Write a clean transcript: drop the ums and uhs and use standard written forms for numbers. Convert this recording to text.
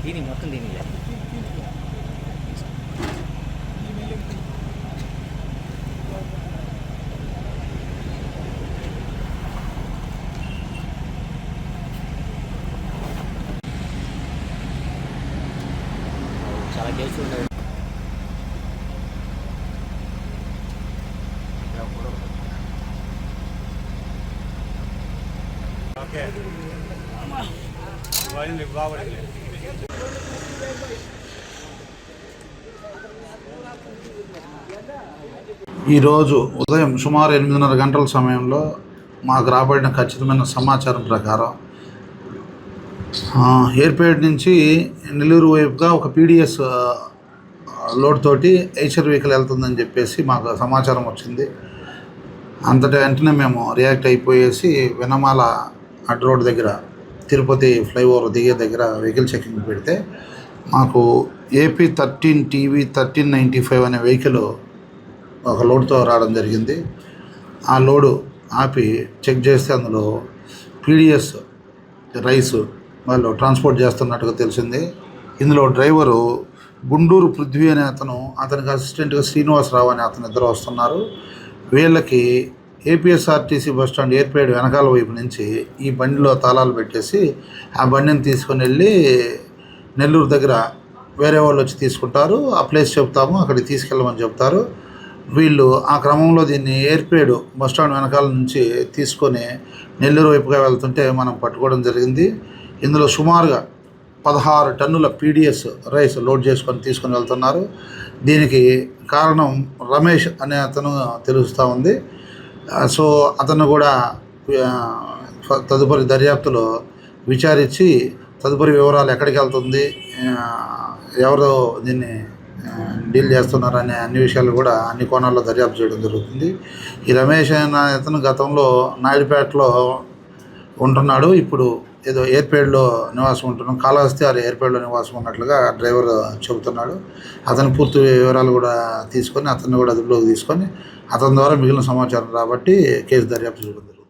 దీని మొత్తం దీని చాలా కేసులు ఉన్నాయి. ఓకే ఈరోజు ఉదయం సుమారు 8:30 గంటల సమయంలో మాకు రాబడిన ఖచ్చితమైన సమాచారం ప్రకారం ఏర్పేట నుంచి నెల్లూరు వైపుగా ఒక పీడిఎస్ లోడ్ తోటి ఐచర్ వెహికల్ వెళ్తుందని చెప్పేసి మాకు సమాచారం వచ్చింది. అంతటి వెంటనే మేము రియాక్ట్ అయిపోయేసి వెనమాల అడ్ రోడ్ దగ్గర తిరుపతి ఫ్లైఓవర్ దిగే దగ్గర వెహికల్ చెకింగ్ పెడితే మాకు AP 13 TV 1395 అనే వెహికల్ ఒక లోడ్తో రావడం జరిగింది. ఆ లోడు ఆపి చెక్ చేస్తే అందులో పీడిఎస్ రైస్ వాళ్ళు ట్రాన్స్పోర్ట్ చేస్తున్నట్టుగా తెలిసింది. ఇందులో డ్రైవరు గుండూరు పృథ్వీ అనే అతనికి అసిస్టెంట్గా శ్రీనివాసరావు అనే అతను ఇద్దరు వస్తున్నారు. వీళ్ళకి APSRTC బస్టాండ్ ఏర్పేట వెనకాల వైపు నుంచి ఈ బండిలో తాళాలు పెట్టేసి ఆ బండిని తీసుకొని వెళ్ళి నెల్లూరు దగ్గర వేరే వాళ్ళు వచ్చి తీసుకుంటారు. ఆ ప్లేస్ చెప్తాము, అక్కడికి తీసుకెళ్ళమని చెప్తారు. వీళ్ళు ఆ క్రమంలో దీన్ని ఏర్పేడు బస్టాండ్ వెనకాల నుంచి తీసుకొని నెల్లూరు వైపుగా వెళ్తుంటే మనం పట్టుకోవడం జరిగింది. ఇందులో సుమారుగా 16 టన్నుల పీడిఎస్ రైస్ లోడ్ చేసుకొని తీసుకొని వెళ్తున్నారు. దీనికి కారణం రమేష్ అనే అతను తెలుస్తూ ఉంది. సో అతను కూడా తదుపరి దర్యాప్తులో విచారించి తదుపరి వివరాలు ఎక్కడికి వెళ్తుంది, ఎవరు దీన్ని డీల్ చేస్తున్నారనే అన్ని విషయాలు కూడా అన్ని కోణాల్లో దర్యాప్తు చేయడం జరుగుతుంది. ఈ రమేష్ అనే అతను గతంలో నాయుడుపేటలో ఉంటున్నాడు. ఇప్పుడు ఏదో ఏర్పేడులో నివాసం ఉంటున్నాం, కాళహస్తి ఆ ఏర్పేడులో నివాసం ఉన్నట్లుగా డ్రైవర్ చెబుతున్నాడు. అతని పూర్తి వివరాలు కూడా తీసుకొని అతన్ని కూడా అదుపులోకి తీసుకొని అతని ద్వారా మిగిలిన సమాచారం రాబట్టి కేసు దర్యాప్తు చేయడం జరుగుతుంది.